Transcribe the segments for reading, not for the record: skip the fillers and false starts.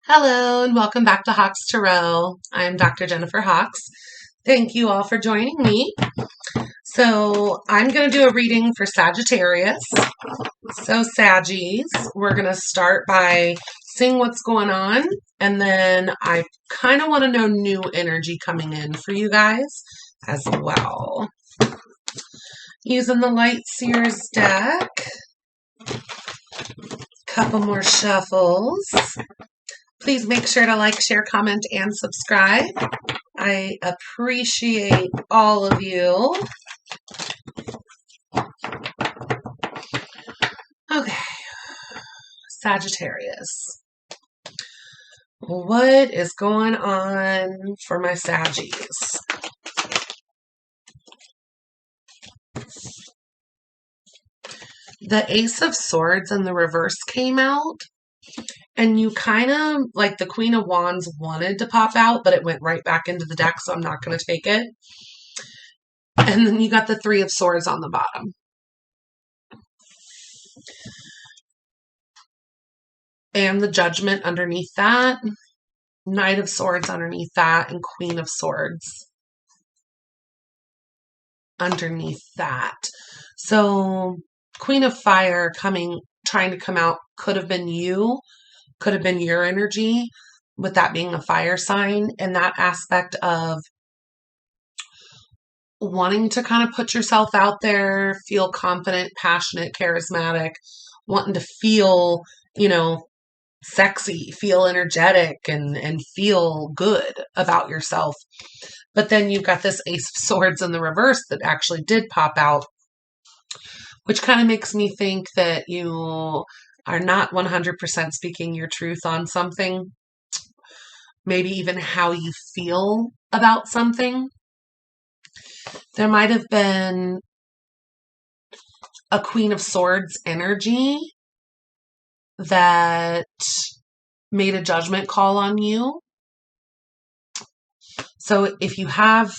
Hello and welcome back to Hawks Tarot. I'm Dr. Jennifer Hawks. Thank you all for joining me. So I'm going to do a reading for Sagittarius. So Saggies, we're going to start by seeing what's going on, and then I kind of want to know new energy coming in for you guys as well. Using the Light Seers deck. Couple more shuffles. Please make sure to like, share, comment, and subscribe. I appreciate all of you. Okay, Sagittarius. What is going on for my Saggies? The Ace of Swords in the reverse came out. And you kind of, like the Queen of Wands wanted to pop out, but it went right back into the deck, so I'm not going to take it. And then you got the Three of Swords on the bottom. And the Judgment underneath that. Knight of Swords underneath that. And Queen of Swords underneath that. So Queen of Fire trying to come out could have been you. Could have been your energy, with that being a fire sign, and that aspect of wanting to kind of put yourself out there, feel confident, passionate, charismatic, wanting to feel, sexy, feel energetic, and feel good about yourself. But then you've got this Ace of Swords in the reverse that actually did pop out, which kind of makes me think that you are not 100% speaking your truth on something, maybe even how you feel about something. There might have been a Queen of Swords energy that made a judgment call on you. So if you have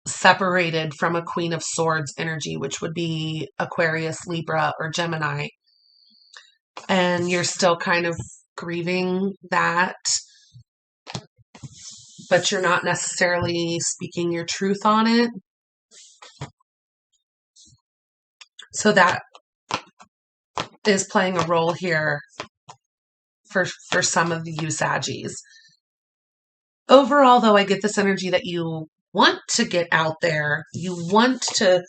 separated from a Queen of Swords energy, which would be Aquarius, Libra, or Gemini, and you're still kind of grieving that, but you're not necessarily speaking your truth on it. So that is playing a role here for some of you Saggies. Overall, though, I get this energy that you want to get out there. You want to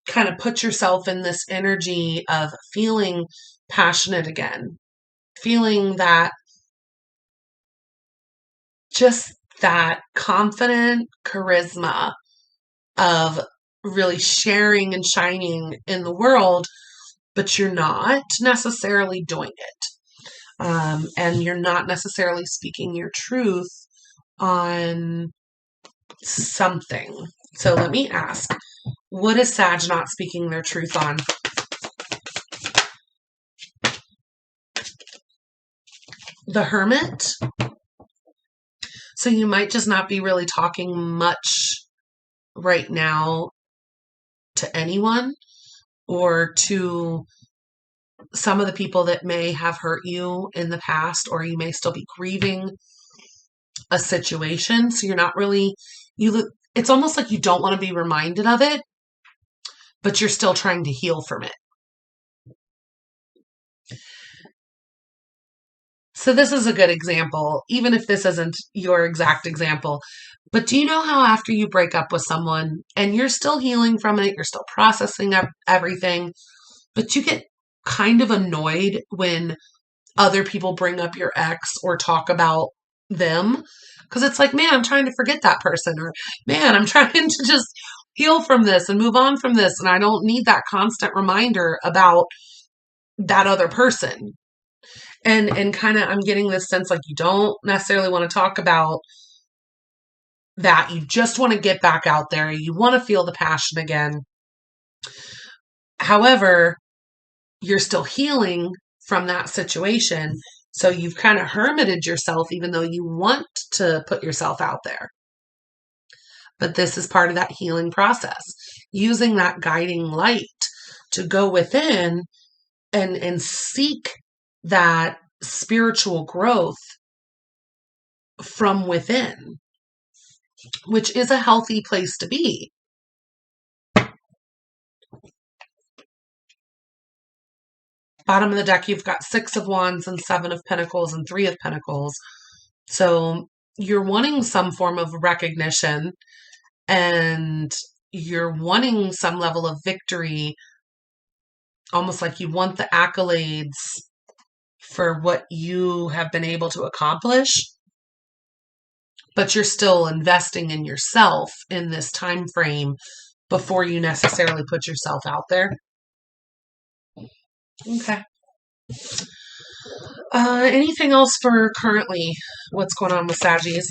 kind of put yourself in this energy of feeling passionate again, feeling that just that confident charisma of really sharing and shining in the world, but you're not necessarily doing it. And you're not necessarily speaking your truth on something. So let me ask, what is Sag not speaking their truth on? The Hermit. So you might just not be really talking much right now to anyone, or to some of the people that may have hurt you in the past, or you may still be grieving a situation. So you're not really, it's almost like you don't want to be reminded of it, but you're still trying to heal from it. So this is a good example, even if this isn't your exact example. But do you know how after you break up with someone and you're still healing from it, you're still processing everything, but you get kind of annoyed when other people bring up your ex or talk about them? Because it's like, man, I'm trying to forget that person, or man, I'm trying to just heal from this and move on from this, and I don't need that constant reminder about that other person. And kind of, I'm getting this sense like you don't necessarily want to talk about that. You just want to get back out there. You want to feel the passion again. However, you're still healing from that situation. So you've kind of hermited yourself, even though you want to put yourself out there. But this is part of that healing process, using that guiding light to go within and seek that spiritual growth from within, which is a healthy place to be. Bottom of the deck, you've got 6 of Wands and 7 of Pentacles and 3 of Pentacles. So you're wanting some form of recognition and you're wanting some level of victory, almost like you want the accolades for what you have been able to accomplish, but you're still investing in yourself in this time frame before you necessarily put yourself out there. Okay. Anything else for currently what's going on with Saggies?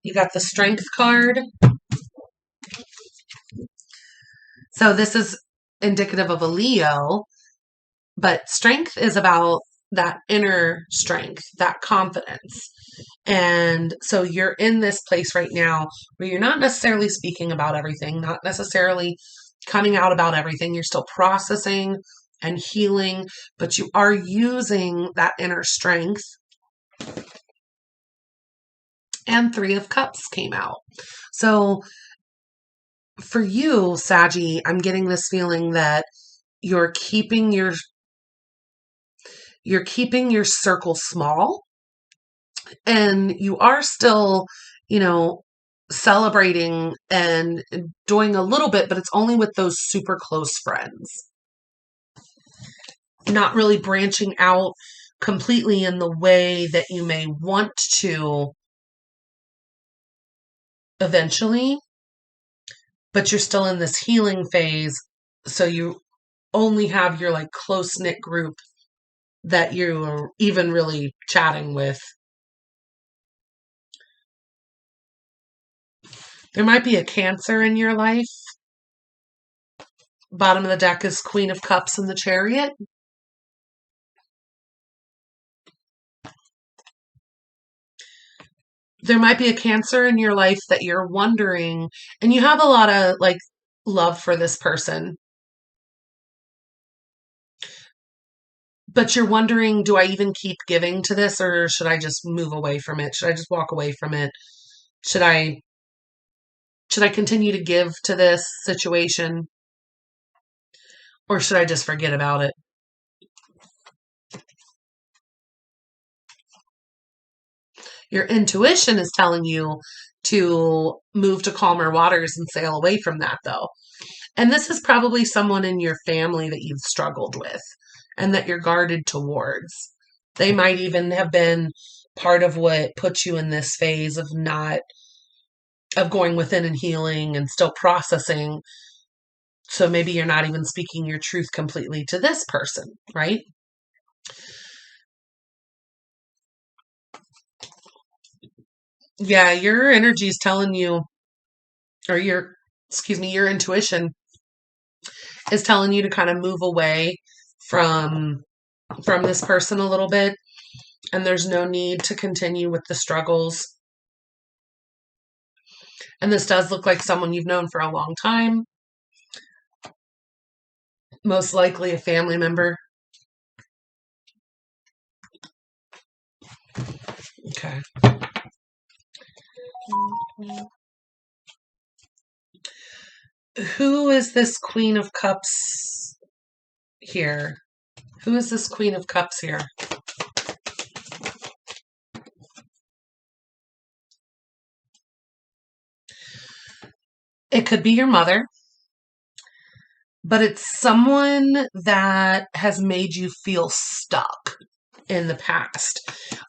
You got the Strength card. So this is indicative of a Leo, but strength is about that inner strength, that confidence. And so you're in this place right now where you're not necessarily speaking about everything, not necessarily coming out about everything. You're still processing and healing, but you are using that inner strength. And 3 of Cups came out. So for you, Saggy, I'm getting this feeling that you're keeping your circle small, and you are still, celebrating and doing a little bit, but it's only with those super close friends. Not really branching out completely in the way that you may want to eventually, but you're still in this healing phase. So you only have your close-knit group that you're even really chatting with. There might be a Cancer in your life. Bottom of the deck is Queen of Cups and the Chariot. There might be a Cancer in your life that you're wondering, and you have a lot of love for this person, but you're wondering, do I even keep giving to this, or should I just move away from it? Should I just walk away from it? Should I continue to give to this situation, or should I just forget about it? Your intuition is telling you to move to calmer waters and sail away from that, though. And this is probably someone in your family that you've struggled with and that you're guarded towards. They might even have been part of what puts you in this phase of going within and healing and still processing. So maybe you're not even speaking your truth completely to this person, right? Yeah, your energy is telling you, or your intuition is telling you to kind of move away from this person a little bit, and there's no need to continue with the struggles. And this does look like someone you've known for a long time, most likely a family member. Okay. Who is this Queen of Cups here? Who is this Queen of Cups here? It could be your mother, but it's someone that has made you feel stuck in the past.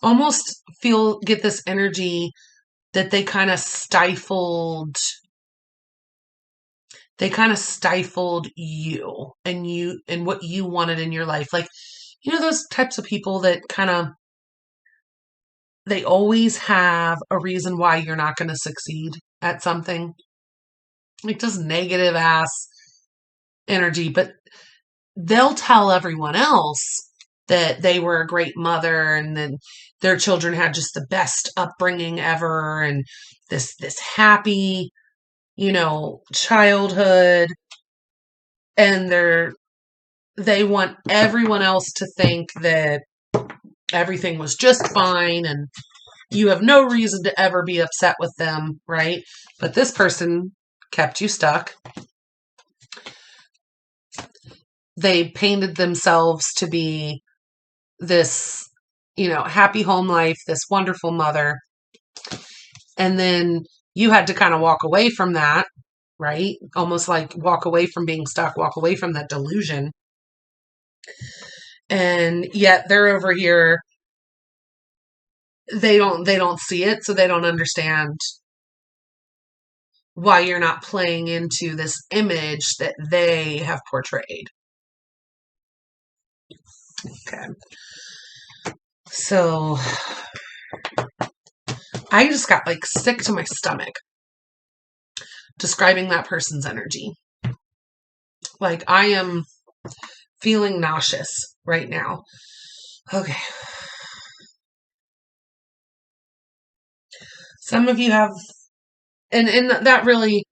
Almost get this energy that they kind of stifled you and what you wanted in your life. Those types of people that they always have a reason why you're not going to succeed at something. Just negative ass energy, but they'll tell everyone else that they were a great mother and then their children had just the best upbringing ever and this happy, childhood, and they're they want everyone else to think that everything was just fine and you have no reason to ever be upset with them, right? But this person kept you stuck. They painted themselves to be this, happy home life, this wonderful mother. And then you had to kind of walk away from that, right? Almost like walk away from being stuck, walk away from that delusion. And yet they're over here, they don't see it, so they don't understand why you're not playing into this image that they have portrayed. Okay. So I just got like sick to my stomach describing that person's energy. Like I am feeling nauseous right now. Okay. Some of you have, and that really,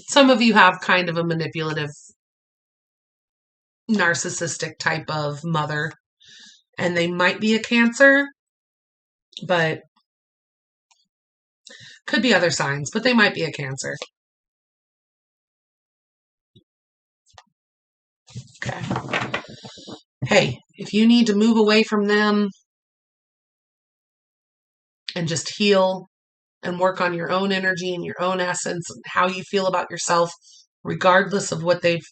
some of you have kind of a manipulative, narcissistic type of mother, and they might be a Cancer, but could be other signs, but they might be a Cancer. Okay. Hey, if you need to move away from them and just heal and work on your own energy and your own essence and how you feel about yourself, regardless of what they've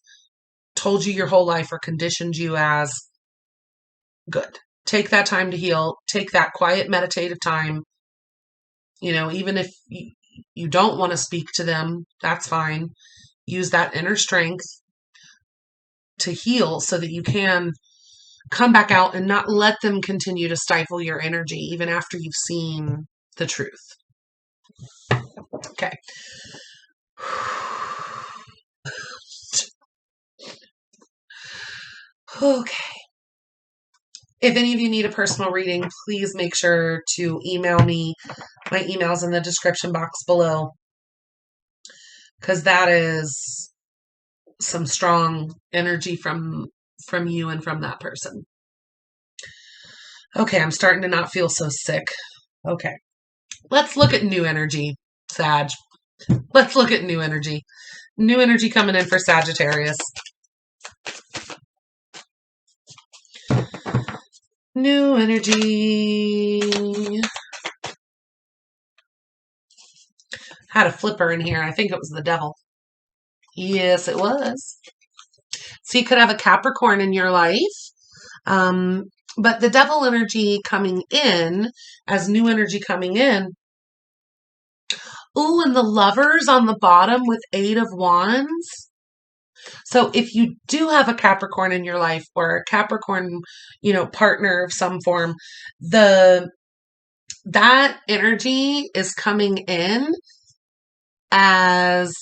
told you your whole life or conditioned you as, good. Take that time to heal. Take that quiet meditative time. Even if you don't want to speak to them, that's fine. Use that inner strength to heal so that you can come back out and not let them continue to stifle your energy even after you've seen the truth. Okay. Okay. If any of you need a personal reading, please make sure to email me. My email's in the description box below, because that is some strong energy from you and from that person. Okay, I'm starting to not feel so sick. Okay. Let's look at new energy, Sag. Let's look at new energy. New energy coming in for Sagittarius. New energy. Had a flipper in here. I think it was the devil. Yes, it was. So you could have a Capricorn in your life. But the devil energy coming in, as new energy coming in. Ooh, and the Lovers on the bottom with 8 of Wands. So if you do have a Capricorn in your life or a Capricorn, partner of some form, that energy is coming in as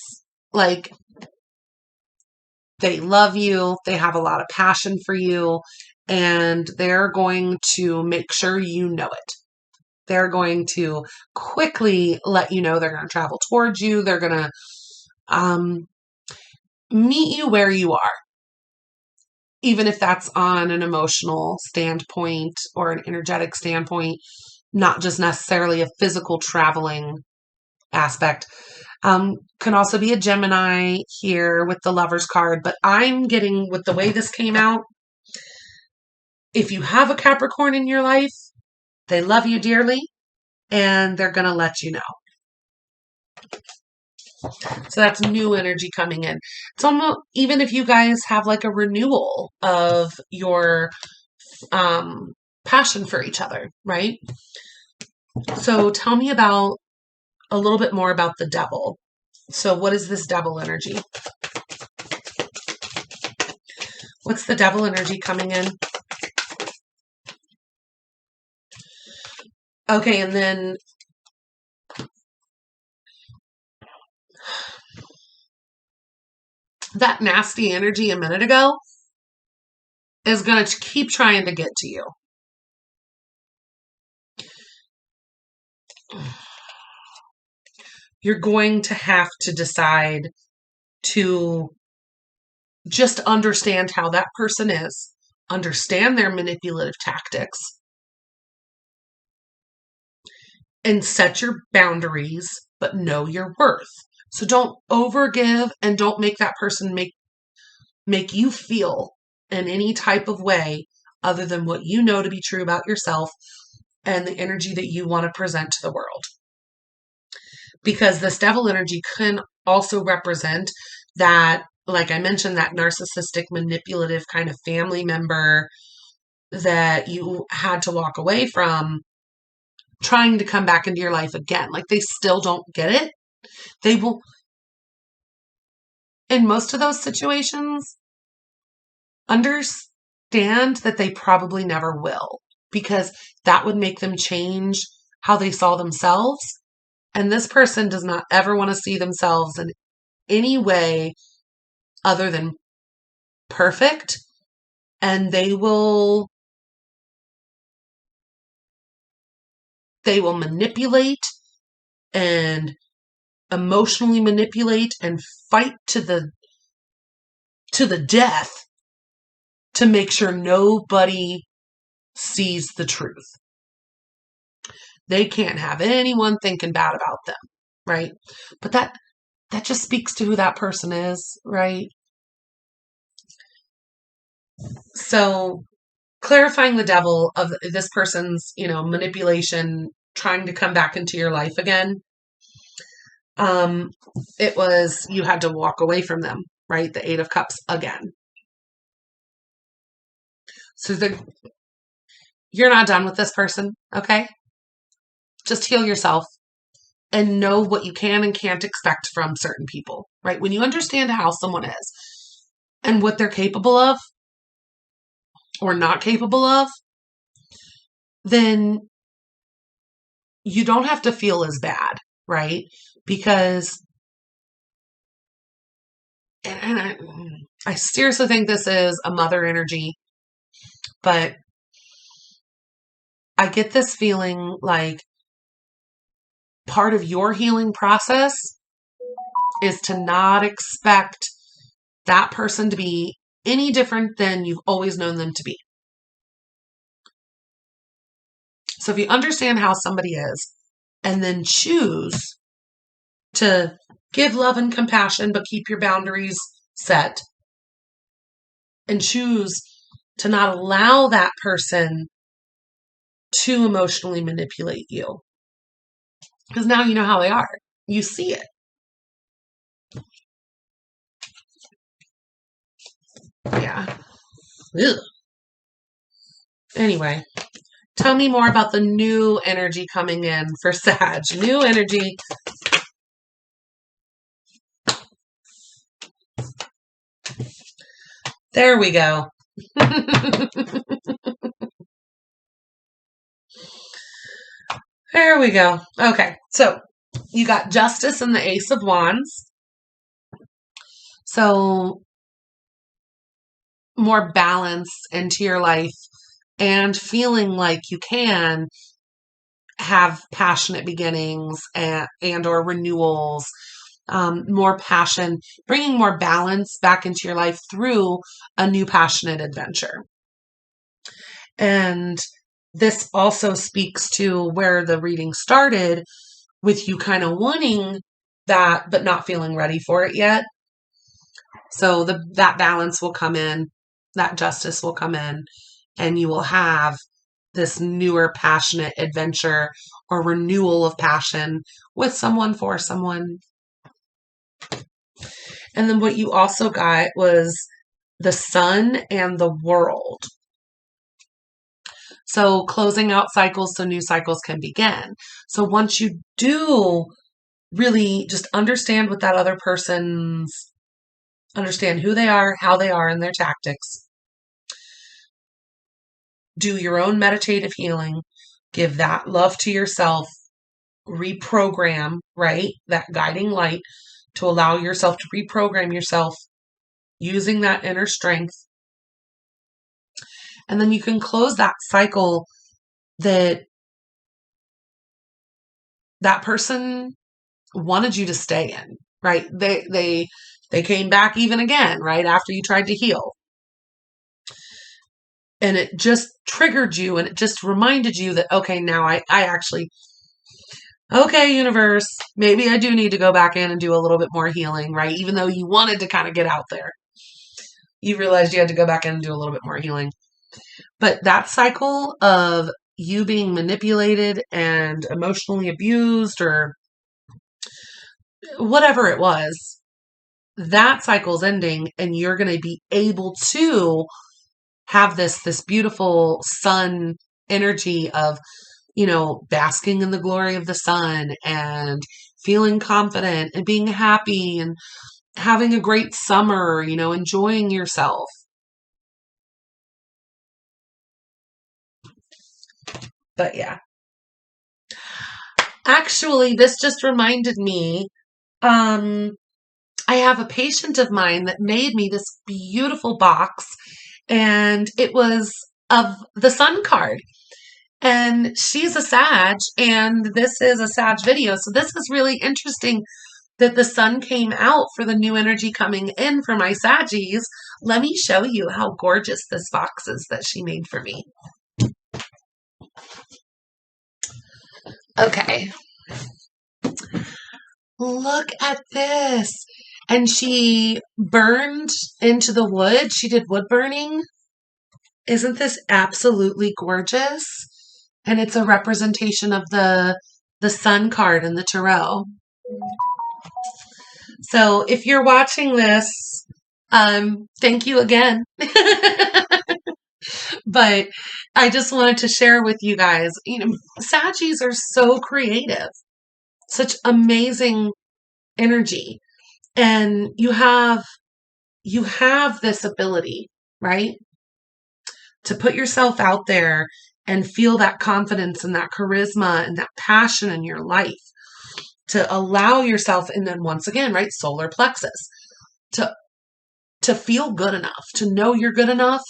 like they love you, they have a lot of passion for you, and they're going to make sure you know it. They're going to quickly let you know they're going to travel towards you. They're going to meet you where you are, even if that's on an emotional standpoint or an energetic standpoint, not just necessarily a physical traveling aspect. Can also be a Gemini here with the Lovers card, but I'm getting, with the way this came out, if you have a Capricorn in your life, they love you dearly and they're going to let you know. So that's new energy coming in. It's almost, even if you guys have like a renewal of your passion for each other, right? So tell me about a little bit more about the devil. So what is this devil energy? What's the devil energy coming in? Okay, and then that nasty energy a minute ago is going to keep trying to get to you. You're going to have to decide to just understand how that person is, understand their manipulative tactics, and set your boundaries, but know your worth. So don't overgive and don't make that person make you feel in any type of way other than what you know to be true about yourself and the energy that you want to present to the world. Because this devil energy can also represent that, like I mentioned, that narcissistic, manipulative kind of family member that you had to walk away from, trying to come back into your life again. Like they still don't get it. They will, in most of those situations, understand that they probably never will, because that would make them change how they saw themselves. And this person does not ever want to see themselves in any way other than perfect. And they will manipulate and emotionally manipulate and fight to the death to make sure nobody sees the truth. They can't have anyone thinking bad about them, right? But that just speaks to who that person is, right? So clarifying the devil of this person's, manipulation, trying to come back into your life again. It was, you had to walk away from them, right? The 8 of Cups again. So you're not done with this person, okay? Just heal yourself and know what you can and can't expect from certain people, right? When you understand how someone is and what they're capable of or not capable of, then you don't have to feel as bad, right? Because, and I seriously think this is a mother energy, but I get this feeling like part of your healing process is to not expect that person to be any different than you've always known them to be. So if you understand how somebody is and then choose to give love and compassion, but keep your boundaries set, and choose to not allow that person to emotionally manipulate you. Because now you know how they are. You see it. Yeah. Ugh. Anyway, tell me more about the new energy coming in for Sag. New energy. There we go. There we go. Okay, so you got Justice and the Ace of Wands. So more balance into your life and feeling like you can have passionate beginnings and or renewals, more passion, bringing more balance back into your life through a new passionate adventure. And this also speaks to where the reading started, with you kind of wanting that, but not feeling ready for it yet. So that balance will come in, that justice will come in, and you will have this newer passionate adventure or renewal of passion with someone, for someone. And then what you also got was the Sun and the World. So closing out cycles so new cycles can begin. So once you do really just understand what that other person's, understand who they are, how they are, and their tactics, do your own meditative healing, give that love to yourself, reprogram, right? That guiding light to allow yourself to reprogram yourself using that inner strength. And then you can close that cycle that person wanted you to stay in, right? They came back even again, right after you tried to heal. And it just triggered you and it just reminded you that, okay, now I actually, okay, universe, maybe I do need to go back in and do a little bit more healing, right? Even though you wanted to kind of get out there, you realized you had to go back in and do a little bit more healing. But that cycle of you being manipulated and emotionally abused or whatever it was, that cycle's ending and you're going to be able to have this beautiful sun energy of, basking in the glory of the sun and feeling confident and being happy and having a great summer, enjoying yourself. But yeah. Actually, this just reminded me, I have a patient of mine that made me this beautiful box, and it was of the sun card. And she's a Sag, and this is a Sag video. So this is really interesting that the sun came out for the new energy coming in for my Saggies. Let me show you how gorgeous this box is that she made for me. Okay. Look at this. And she burned into the wood. She did wood burning. Isn't this absolutely gorgeous? And it's a representation of the sun card in the tarot. So if you're watching this, thank you again. But I just wanted to share with you guys, Saggies are so creative, such amazing energy. And you have this ability, right? To put yourself out there and feel that confidence and that charisma and that passion in your life, to allow yourself, and then once again, right, solar plexus, to feel good enough, to know you're good enough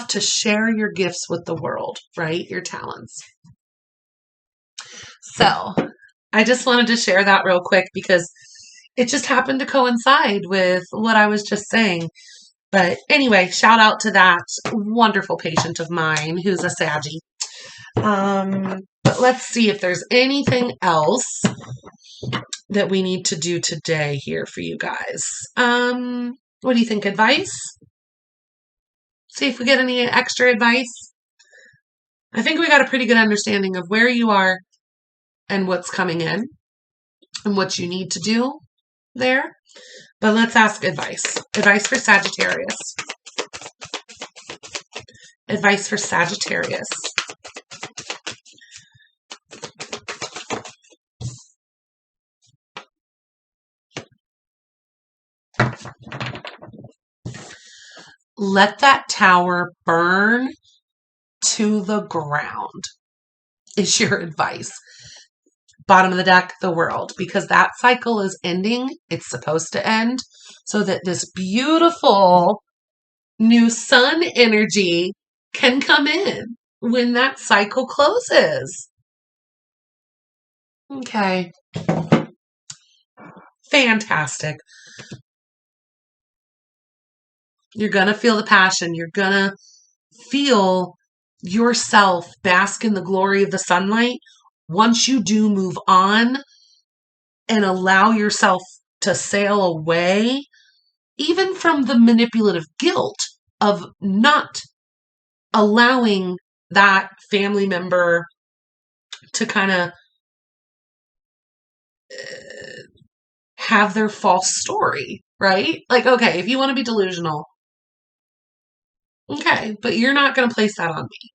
to share your gifts with the world, right, your talents. So I just wanted to share that real quick because it just happened to coincide with what I was just saying. But anyway, shout out to that wonderful patient of mine who's a Saggy. But let's see if there's anything else that we need to do today here for you guys. What do you think? Advice? See if we get any extra advice. I think we got a pretty good understanding of where you are and what's coming in and what you need to do there. But let's ask advice. Advice for Sagittarius. Advice for Sagittarius. Let that tower burn to the ground is your advice. Bottom of the deck, the world, because that cycle is ending. It's supposed to end so that this beautiful new sun energy can come in when that cycle closes. Okay. Fantastic. You're going to feel the passion. You're going to feel yourself bask in the glory of the sunlight once you do move on and allow yourself to sail away, even from the manipulative guilt of not allowing that family member to kind of have their false story, right? Like, okay, if you want to be delusional, okay, but you're not going to place that on me.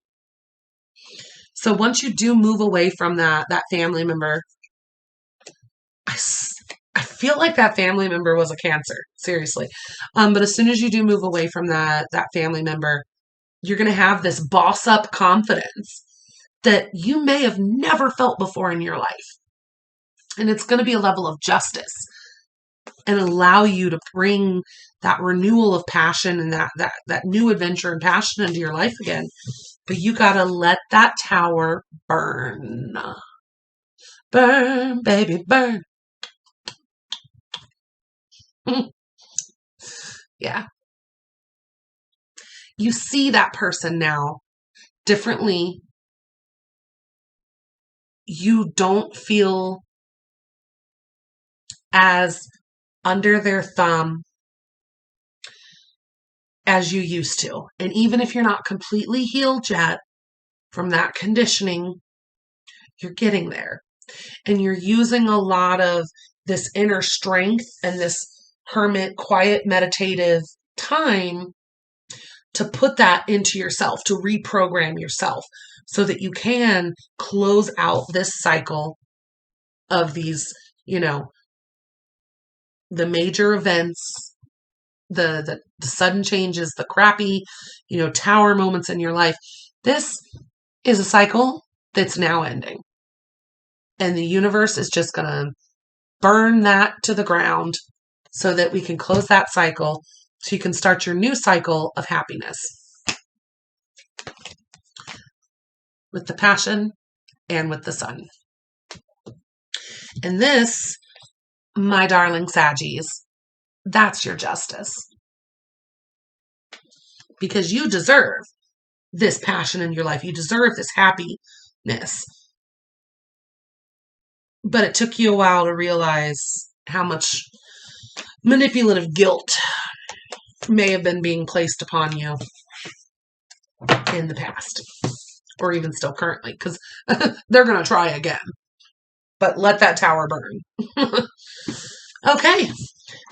So once you do move away from that family member, I feel like that family member was a Cancer, seriously. But as soon as you do move away from that family member, you're going to have this boss up confidence that you may have never felt before in your life. And it's going to be a level of justice and allow you to bring that renewal of passion and that new adventure and passion into your life again. But you got to let that tower burn. Burn, baby, burn. Yeah. You see that person now differently. You don't feel as under their thumb as you used to. And even if you're not completely healed yet from that conditioning, you're getting there. And you're using a lot of this inner strength and this hermit, quiet, meditative time to put that into yourself, to reprogram yourself so that you can close out this cycle of these, the major events, the sudden changes, the crappy, tower moments in your life. This is a cycle that's now ending. And the universe is just going to burn that to the ground so that we can close that cycle so you can start your new cycle of happiness with the passion and with the sun. And this, my darling Saggies, that's your justice. Because you deserve this passion in your life. You deserve this happiness. But it took you a while to realize how much manipulative guilt may have been being placed upon you in the past, or even still currently, because they're going to try again. But let that tower burn. Okay.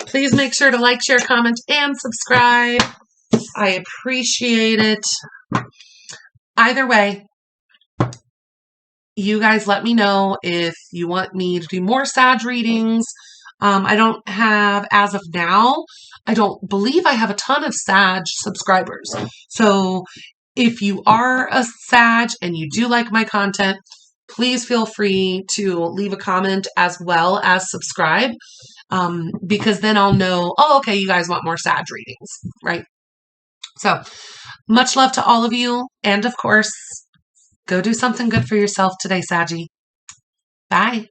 Please make sure to like, share, comment, and subscribe. I appreciate it. Either way, you guys let me know if you want me to do more Sag readings. I don't have, as of now, I don't believe I have a ton of Sag subscribers. So if you are a Sag and you do like my content, please feel free to leave a comment as well as subscribe, because then I'll know, oh, okay, you guys want more Sag readings, right? So much love to all of you. And of course, go do something good for yourself today, Saggy. Bye.